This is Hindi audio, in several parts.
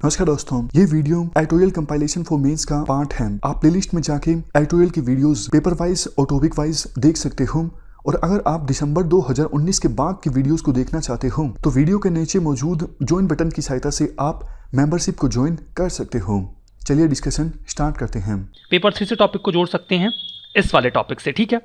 नमस्कार दोस्तों, ये video editorial compilation for mains का पार्ट है। आप प्लेलिस्ट में जाके एडिटोरियल की वीडियोस पेपर वाइज और टॉपिक वाइज देख सकते हो। और अगर आप दिसंबर 2019 के बाद की वीडियोस को देखना चाहते हो तो वीडियो के नीचे मौजूद ज्वाइन बटन की सहायता से आप मेंबरशिप को ज्वाइन कर सकते हो। चलिए डिस्कशन स्टार्ट करते हैं। पेपर 3 से टॉपिक को जोड़ सकते हैं इस वाले टॉपिक से, ठीक है।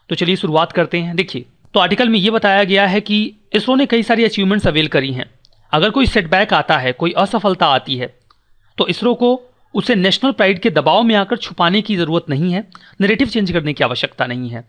तो चलिए शुरुआत करते हैं। देखिए, तो आर्टिकल में ये बताया गया है कि इसरो ने कई सारी अचीवमेंट्स अवेल करी हैं। अगर कोई सेटबैक आता है, कोई असफलता आती है, तो इसरो को उसे नेशनल प्राइड के दबाव में आकर छुपाने की ज़रूरत नहीं है, नैरेटिव चेंज करने की आवश्यकता नहीं है।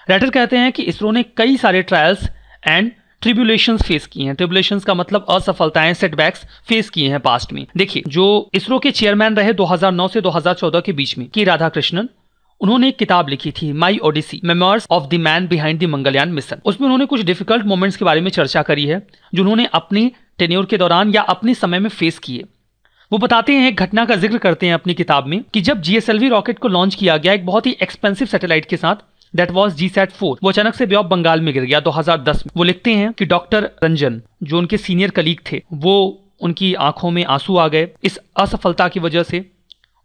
राइटर कहते हैं कि इसरो ने कई सारे ट्रायल्स एंड ट्रिब्यूलेशंस फेस किए हैं। ट्रिब्यूलेशंस का मतलब असफलताएं, सेटबैक्स फेस किए हैं पास्ट में। देखिए, जो इसरो के चेयरमैन रहे 2009 से 2014 के बीच में, के राधाकृष्णन, उन्होंने एक किताब लिखी थी, my Odyssey, memoirs of the man behind the Mangalyaan mission. उसमें उन्होंने कुछ डिफिकल्ट मोमेंट्स के बारे में चर्चा करी है जो उन्होंने अपनी टेन्योर के दौरान या अपने समय में फेस किए। वो बताते हैं, एक घटना का जिक्र करते हैं अपनी किताब में कि जब GSLV रॉकेट को लॉन्च किया गया एक बहुत ही एक्सपेंसिव सैटेलाइट के साथ, दैट वाज GSAT-4, वो अचानक से बे ऑफ बंगाल में गिर गया 2010 में। वो लिखते हैं कि डॉक्टर रंजन, जो उनके सीनियर कलीग थे, वो उनकी आंखों में आंसू आ गए। इस असफलता की वजह से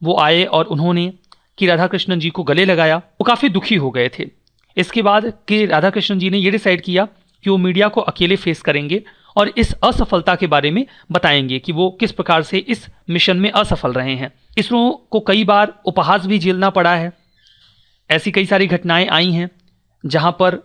वो आए और उन्होंने कि राधाकृष्णन जी को गले लगाया। वो काफ़ी दुखी हो गए थे। इसके बाद कि राधाकृष्णन जी ने ये डिसाइड किया कि वो मीडिया को अकेले फेस करेंगे और इस असफलता के बारे में बताएंगे कि वो किस प्रकार से इस मिशन में असफल रहे हैं। इसरो को कई बार उपहास भी झेलना पड़ा है। ऐसी कई सारी घटनाएं आई हैं जहां पर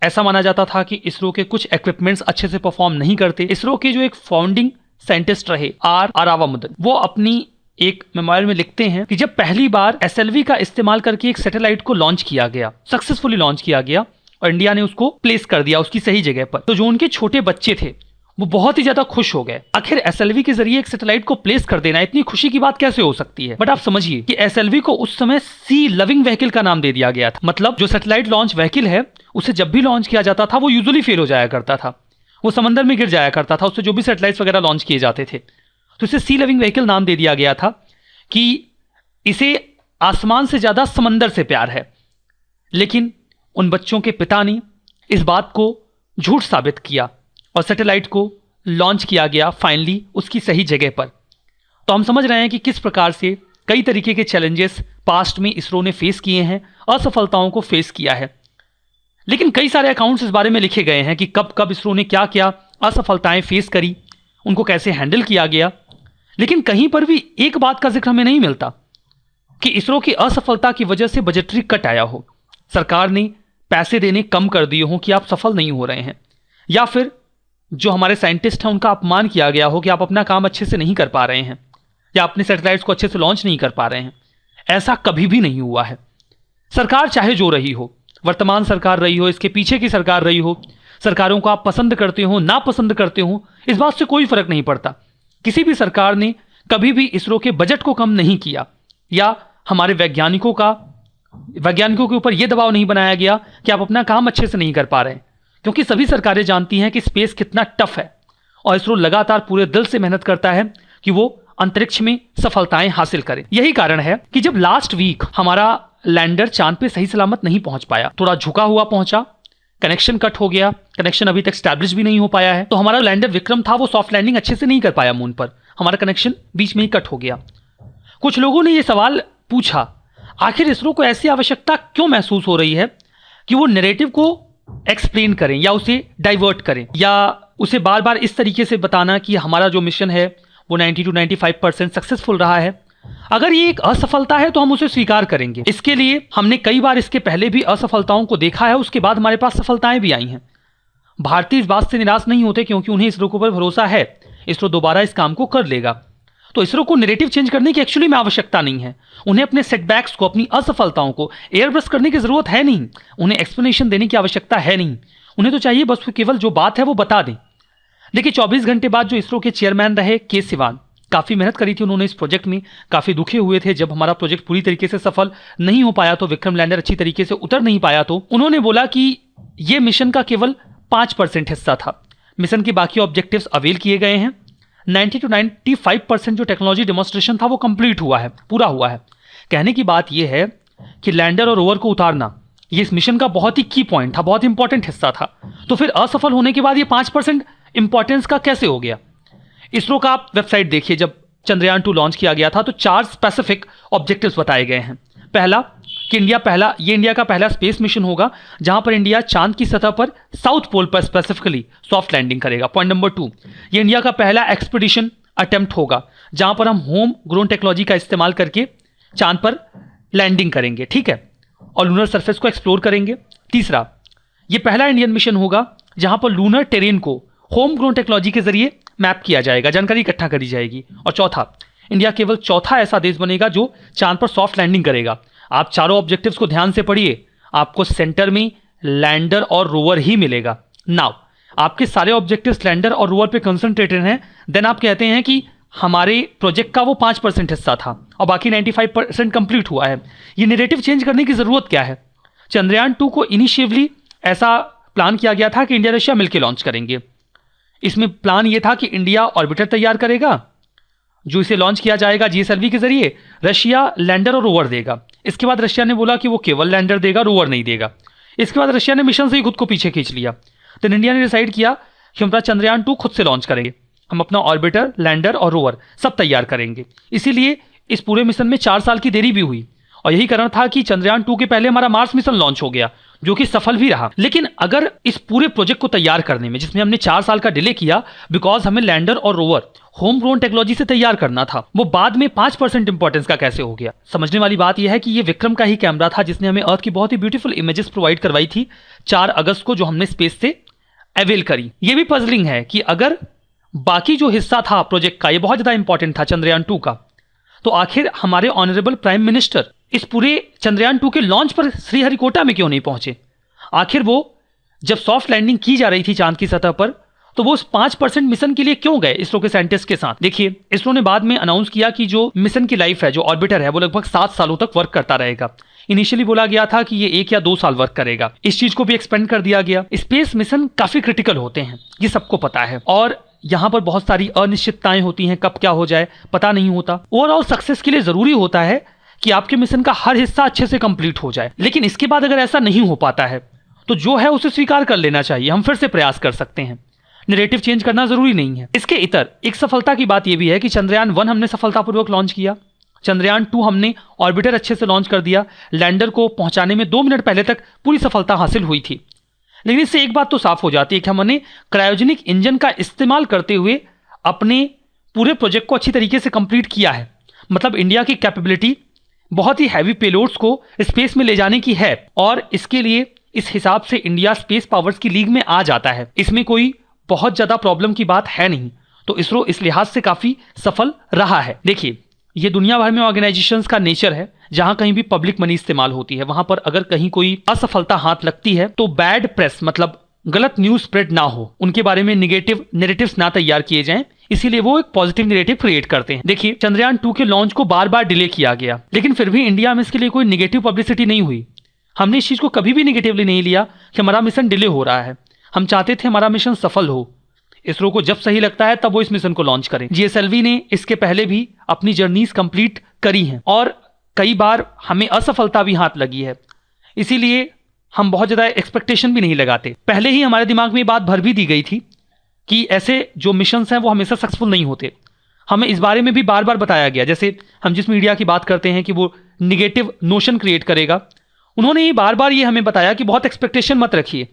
ऐसा माना जाता था कि इसरो के कुछ इक्विपमेंट्स अच्छे से परफॉर्म नहीं करते। इसरो के जो एक फाउंडिंग साइंटिस्ट रहे आर आरावामुदन, वो अपनी एक मेमोयर में लिखते हैं कि जब पहली बार SLV का इस्तेमाल करके एक सैटेलाइट को लॉन्च किया गया, सक्सेसफुली लॉन्च किया गया और इंडिया ने उसको प्लेस कर दिया उसकी सही जगह पर, तो जो उनके छोटे बच्चे थे वो बहुत ही ज्यादा खुश हो गए। आखिर SLV के जरिए एक सैटेलाइट को प्लेस कर देना, इतनी खुशी की बात कैसे हो सकती है। बट आप समझिए कि SLV को उस समय सी लविंग व्हीकल का नाम दे दिया गया था। मतलब जो सैटेलाइट लॉन्च व्हीकल है, उसे जब भी लॉन्च किया जाता था वो यूजुअली फेल हो जाया करता था, वो समंदर में गिर जाया करता था। उससे जो भी सैटेलाइट्स वगैरह लॉन्च किए जाते थे, तो इसे सी लविंग व्हीकल नाम दे दिया गया था कि इसे आसमान से ज्यादा समंदर से प्यार है। लेकिन उन बच्चों के पिता ने इस बात को झूठ साबित किया और सैटेलाइट को लॉन्च किया गया फाइनली उसकी सही जगह पर। तो हम समझ रहे हैं कि किस प्रकार से कई तरीके के चैलेंजेस पास्ट में इसरो ने फेस किए हैं, असफलताओं को फेस किया है। लेकिन कई सारे अकाउंट्स इस बारे में लिखे गए हैं कि कब कब इसरो ने क्या क्या असफलताएं फेस करी, उनको कैसे हैंडल किया गया। लेकिन कहीं पर भी एक बात का जिक्र हमें नहीं मिलता कि इसरो की असफलता की वजह से बजटरी कट आया हो, सरकार ने पैसे देने कम कर दिए हो कि आप सफल नहीं हो रहे हैं, या फिर जो हमारे साइंटिस्ट हैं उनका अपमान किया गया हो कि आप अपना काम अच्छे से नहीं कर पा रहे हैं या अपने सैटेलाइट्स को अच्छे से लॉन्च नहीं कर पा रहे हैं। ऐसा कभी भी नहीं हुआ है। सरकार चाहे जो रही हो, वर्तमान सरकार रही हो, इसके पीछे की सरकार रही हो, सरकारों को आप पसंद करते हो ना पसंद करते हो, इस बात से कोई फर्क नहीं पड़ता। किसी भी सरकार ने कभी भी इसरो के बजट को कम नहीं किया या हमारे वैज्ञानिकों के ऊपर यह दबाव नहीं बनाया गया कि आप अपना काम अच्छे से नहीं कर पा रहे हैं, क्योंकि सभी सरकारें जानती हैं कि स्पेस कितना टफ है और इसरो लगातार पूरे दिल से मेहनत करता है कि वो अंतरिक्ष में सफलताएं हासिल करे। यही कारण है कि जब लास्ट वीक हमारा लैंडर चांद पे सही सलामत नहीं पहुंच पाया, थोड़ा झुका हुआ पहुंचा, कनेक्शन कट हो गया, कनेक्शन अभी तक स्टैब्लिश भी नहीं हो पाया है, तो हमारा लैंडर विक्रम था वो सॉफ्ट लैंडिंग अच्छे से नहीं कर पाया मून पर, हमारा कनेक्शन बीच में ही कट हो गया। कुछ लोगों ने ये सवाल पूछा, आखिर इसरो को ऐसी आवश्यकता क्यों महसूस हो रही है कि वो नैरेटिव को एक्सप्लेन करें या उसे डाइवर्ट करें या उसे बार बार इस तरीके से बताना कि हमारा जो मिशन है वो 90 to 95% सक्सेसफुल रहा है। अगर ये एक असफलता है तो हम उसे स्वीकार करेंगे। इसके लिए हमने कई बार इसके पहले भी असफलताओं को देखा है, उसके बाद हमारे पास सफलताएं भी आई हैं। भारतीय इस बात से निराश नहीं होते क्योंकि उन्हें इसरो के ऊपर भरोसा है, इसरो दोबारा इस काम को कर लेगा। तो इसरो को नैरेटिव चेंज करने की एक्चुअली में आवश्यकता नहीं है। उन्हें अपने सेटबैक्स को, अपनी असफलताओं को एयरब्रश करने की जरूरत है नहीं, उन्हें एक्सप्लेनेशन देने की आवश्यकता है नहीं। उन्हें तो चाहिए बस केवल जो बात है वो बता दें। देखिए, 24 घंटे बाद जो इसरो के चेयरमैन रहे के सिवान, काफ़ी मेहनत करी थी उन्होंने इस प्रोजेक्ट में, काफ़ी दुखी हुए थे जब हमारा प्रोजेक्ट पूरी तरीके से सफल नहीं हो पाया, तो विक्रम लैंडर अच्छी तरीके से उतर नहीं पाया। तो उन्होंने बोला कि यह मिशन का केवल 5% हिस्सा था, मिशन के बाकी ऑब्जेक्टिव्स अवेल किए गए हैं। 90 to 95% जो टेक्नोलॉजी डेमोन्स्ट्रेशन था वो कंप्लीट हुआ है, पूरा हुआ है। कहने की बात यह है कि लैंडर और रोवर को उतारना ये इस मिशन का बहुत ही की पॉइंट था, बहुत इंपॉर्टेंट हिस्सा था। तो फिर असफल होने के बाद ये 5% इंपॉर्टेंस का कैसे हो गया? इसरो का आप वेबसाइट देखिए, जब चंद्रयान 2 लॉन्च किया गया था तो 4 स्पेसिफिक ऑब्जेक्टिव्स बताए गए हैं। पहला कि इंडिया का पहला स्पेस मिशन होगा जहां पर इंडिया चांद की सतह पर साउथ पोल पर स्पेसिफिकली सॉफ्ट लैंडिंग करेगा। पॉइंट नंबर 2, ये इंडिया का पहला एक्सपीडिशन अटेम्प्ट होगा जहां पर हम होम ग्रोन टेक्नोलॉजी का इस्तेमाल करके चांद पर लैंडिंग करेंगे, ठीक है, और लूनर सरफेस को एक्सप्लोर करेंगे। तीसरा, ये पहला इंडियन मिशन होगा जहां पर लूनर टेरेन को होम ग्रोन टेक्नोलॉजी के जरिए मैप किया जाएगा, जानकारी इकट्ठा करी जाएगी। और चौथा, इंडिया केवल चौथा ऐसा देश बनेगा जो चांद पर सॉफ्ट लैंडिंग करेगा। आप चारों ऑब्जेक्टिव्स को ध्यान से पढ़िए, आपको सेंटर में लैंडर और रोवर ही मिलेगा। नाउ आपके सारे ऑब्जेक्टिव्स लैंडर और रोवर पे कंसंट्रेटेड हैं, देन आप कहते हैं कि हमारे प्रोजेक्ट का वो 5% हिस्सा था और बाकी 95% कंप्लीट हुआ है। ये नैरेटिव चेंज करने की जरूरत क्या है? चंद्रयान 2 को इनिशियली ऐसा प्लान किया गया था कि इंडिया रशिया मिलकर लॉन्च करेंगे। इसमें प्लान ये था कि इंडिया ऑर्बिटर तैयार करेगा जो इसे लॉन्च किया जाएगा जीएसएलवी के जरिए, रशिया लैंडर और रोवर देगा। इसके बाद रशिया ने बोला कि वो केवल लैंडर देगा, रोवर नहीं देगा। इसके बाद रशिया ने मिशन से ही खुद को पीछे खींच लिया। तो इंडिया ने डिसाइड किया कि हम अपना चंद्रयान 2 खुद से लॉन्च करेंगे, हम अपना ऑर्बिटर, लैंडर और रोवर सब तैयार करेंगे। इसीलिए इस पूरे मिशन में 4 साल की देरी भी हुई और यही कारण था कि चंद्रयान 2 के पहले हमारा मार्स मिशन लॉन्च हो गया जो कि सफल भी रहा। लेकिन अगर इस पूरे प्रोजेक्ट को तैयार करने में जिसमें हमने 4 साल का डिले किया, बिकॉज हमें लैंडर और रोवर होम ग्रोन टेक्नोलॉजी से तैयार करना था, वो बाद में 5% इंपॉर्टेंस का कैसे हो गया? समझने वाली बात यह है कि ये विक्रम का ही कैमरा था जिसने हमें अर्थ की बहुत ही ब्यूटीफुल इमेजेस प्रोवाइड करवाई थी 4 अगस्त को, जो हमने स्पेस से अवेल करी। ये भी पजलिंग है कि अगर बाकी जो हिस्सा था प्रोजेक्ट का, ये बहुत ज्यादा इंपॉर्टेंट था चंद्रयान 2 का, तो आखिर हमारे ऑनरेबल प्राइम मिनिस्टर इस पूरे चंद्रयान 2 के लॉन्च पर श्रीहरिकोटा में क्यों नहीं पहुंचे? आखिर वो जब सॉफ्ट लैंडिंग की जा रही थी चांद की सतह पर, तो वो उस 5% मिशन के लिए क्यों गए इसरो के साइंटिस्ट के साथ? देखिए, इसरो ने बाद में अनाउंस किया कि जो मिशन की लाइफ है, जो ऑर्बिटर है, वो लगभग 7 सालों तक वर्क करता रहेगा। इनिशियली बोला गया था कि ये 1 या 2 साल वर्क करेगा। इस चीज को भी एक्सपेंड कर दिया गया। स्पेस मिशन काफी क्रिटिकल होते हैं, ये सबको पता है, और यहां पर बहुत सारी अनिश्चितताएं होती हैं, कब क्या हो जाए पता नहीं होता। ओवरऑल सक्सेस के लिए जरूरी होता है कि आपके मिशन का हर हिस्सा अच्छे से कंप्लीट हो जाए। लेकिन इसके बाद अगर ऐसा नहीं हो पाता है तो जो है उसे स्वीकार कर लेना चाहिए, हम फिर से प्रयास कर सकते हैं। नैरेटिव चेंज करना जरूरी नहीं है। इसके इतर एक सफलता की बात यह भी है कि चंद्रयान 1 हमने सफलतापूर्वक लॉन्च किया, चंद्रयान 2 हमने ऑर्बिटर अच्छे से लॉन्च कर दिया, लैंडर को पहुंचाने में 2 मिनट पहले तक पूरी सफलता हासिल हुई थी। लेकिन इससे एक बात तो साफ हो जाती है कि हमने क्रायोजेनिक इंजन का इस्तेमाल करते हुए अपने पूरे प्रोजेक्ट को अच्छी तरीके से कंप्लीट किया है। मतलब इंडिया की कैपेबिलिटी बहुत ही हैवी पेलोड्स को स्पेस में ले जाने की है, और इसके लिए इस हिसाब से इंडिया स्पेस पावर्स की लीग में आ जाता है। इसमें कोई बहुत ज्यादा प्रॉब्लम की बात है नहीं। तो इसरो इस लिहाज से काफी सफल रहा है। देखिए, ये दुनिया भर में ऑर्गेनाइजेशंस का नेचर है, जहां कहीं भी पब्लिक मनी इस्तेमाल होती है, वहां पर अगर कहीं कोई असफलता हाथ लगती है तो बैड प्रेस, मतलब गलत न्यूज स्प्रेड ना हो, उनके बारे में निगेटिव नैरेटिव्स ना तैयार किए जाएं, इसीलिए वो एक पॉजिटिव नैरेटिव क्रिएट करते हैं। देखिए, चंद्रयान 2 के लॉन्च को बार बार डिले किया गया, लेकिन फिर भी इंडिया में इसके लिए कोई निगेटिव पब्लिसिटी नहीं हुई। हमने इस चीज को कभी भी निगेटिवली नहीं लिया कि हमारा मिशन डिले हो रहा है। हम चाहते थे हमारा मिशन सफल हो। इसरो को जब सही लगता है तब वो इस मिशन को लॉन्च करें। जीएसएलवी ने इसके पहले भी अपनी जर्नीज कंप्लीट करी हैं और कई बार हमें असफलता भी हाथ लगी है, इसीलिए हम बहुत ज्यादा एक्सपेक्टेशन भी नहीं लगाते। पहले ही हमारे दिमाग में ये बात भर भी दी गई थी कि ऐसे जो मिशंस हैं वो हमेशा सक्सेसफुल नहीं होते। हमें इस बारे में भी बार बार बताया गया। जैसे हम जिस मीडिया की बात करते हैं कि वो निगेटिव नोशन क्रिएट करेगा, उन्होंने ही बार बार ये हमें बताया कि बहुत एक्सपेक्टेशन मत रखिए।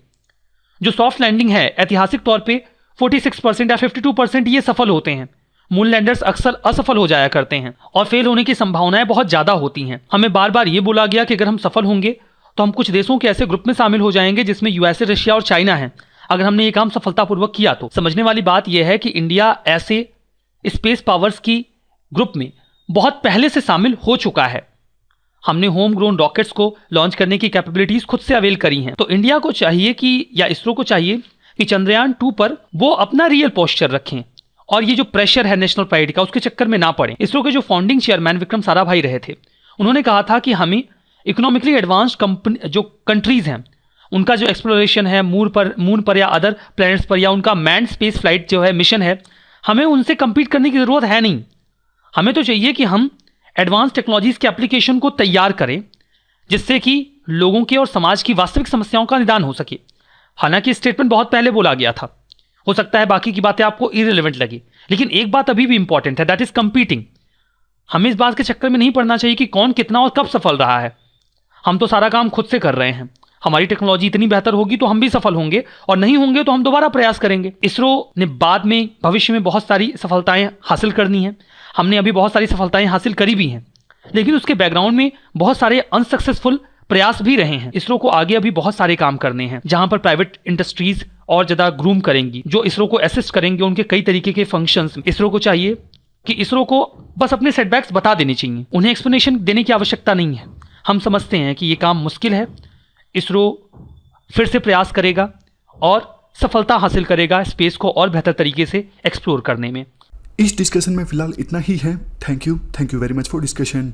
जो सॉफ्ट लैंडिंग है, ऐतिहासिक तौर पे 46% या 52% ये सफल होते हैं। मून लैंडर्स अक्सर असफल हो जाया करते हैं और फेल होने की संभावनाएं बहुत ज्यादा होती हैं। हमें बार बार ये बोला गया कि अगर हम सफल होंगे तो हम कुछ देशों के ऐसे ग्रुप में शामिल हो जाएंगे जिसमें यूएसए, रशिया और चाइना है, अगर हमने ये काम सफलतापूर्वक किया तो। समझने वाली बात यह है कि इंडिया ऐसे स्पेस पावर्स की ग्रुप में बहुत पहले से शामिल हो चुका है। हमने होम ग्रोन रॉकेट्स को लॉन्च करने की कैपेबिलिटीज खुद से अवेल करी हैं। तो इंडिया को चाहिए कि, या इसरो को चाहिए कि चंद्रयान 2 पर वो अपना रियल पोस्चर रखें और ये जो प्रेशर है नेशनल प्राइड का, उसके चक्कर में ना पड़े। इसरो के जो फाउंडिंग चेयरमैन विक्रम साराभाई रहे थे, उन्होंने कहा था कि हमें इकोनॉमिकली एडवांस्ड जो कंट्रीज हैं उनका जो एक्सप्लोरेशन है मून पर या अदर प्लैनेट्स पर, या उनका मैन स्पेस फ्लाइट जो है मिशन है, हमें उनसे कंपीट करने की जरूरत है नहीं। हमें तो चाहिए कि हम एडवांस टेक्नोलॉजीज के एप्लीकेशन को तैयार करें जिससे कि लोगों के और समाज की वास्तविक समस्याओं का निदान हो सके। हालांकि स्टेटमेंट बहुत पहले बोला गया था हो सकता है बाकी की बातें आपको इररिलेवेंट लगी, लेकिन एक बात अभी भी इंपॉर्टेंट है, दैट इज कंपीटिंग। हमें इस बात के चक्कर में नहीं पड़ना चाहिए कि कौन कितना और कब सफल रहा है। हम तो सारा काम खुद से कर रहे हैं। हमारी टेक्नोलॉजी इतनी बेहतर होगी तो हम भी सफल होंगे, और नहीं होंगे तो हम दोबारा प्रयास करेंगे। इसरो ने बाद में भविष्य में बहुत सारी सफलताएं हासिल करनी है। हमने अभी बहुत सारी सफलताएं हासिल करी भी हैं, लेकिन उसके बैकग्राउंड में बहुत सारे अनसक्सेसफुल प्रयास भी रहे हैं। इसरो को आगे अभी बहुत सारे काम करने हैं, जहां पर प्राइवेट इंडस्ट्रीज और ज़्यादा ग्रूम करेंगी, जो इसरो को असिस्ट करेंगे उनके कई तरीके के फंक्शंस। इसरो को चाहिए कि इसरो को बस अपने सेटबैक्स बता देने चाहिए, उन्हें एक्सप्लेनेशन देने की आवश्यकता नहीं है। हम समझते हैं कि ये काम मुश्किल है, इसरो फिर से प्रयास करेगा और सफलता हासिल करेगा स्पेस को और बेहतर तरीके से एक्सप्लोर करने में। इस डिस्कशन में फिलहाल इतना ही है। Thank you very much for discussion.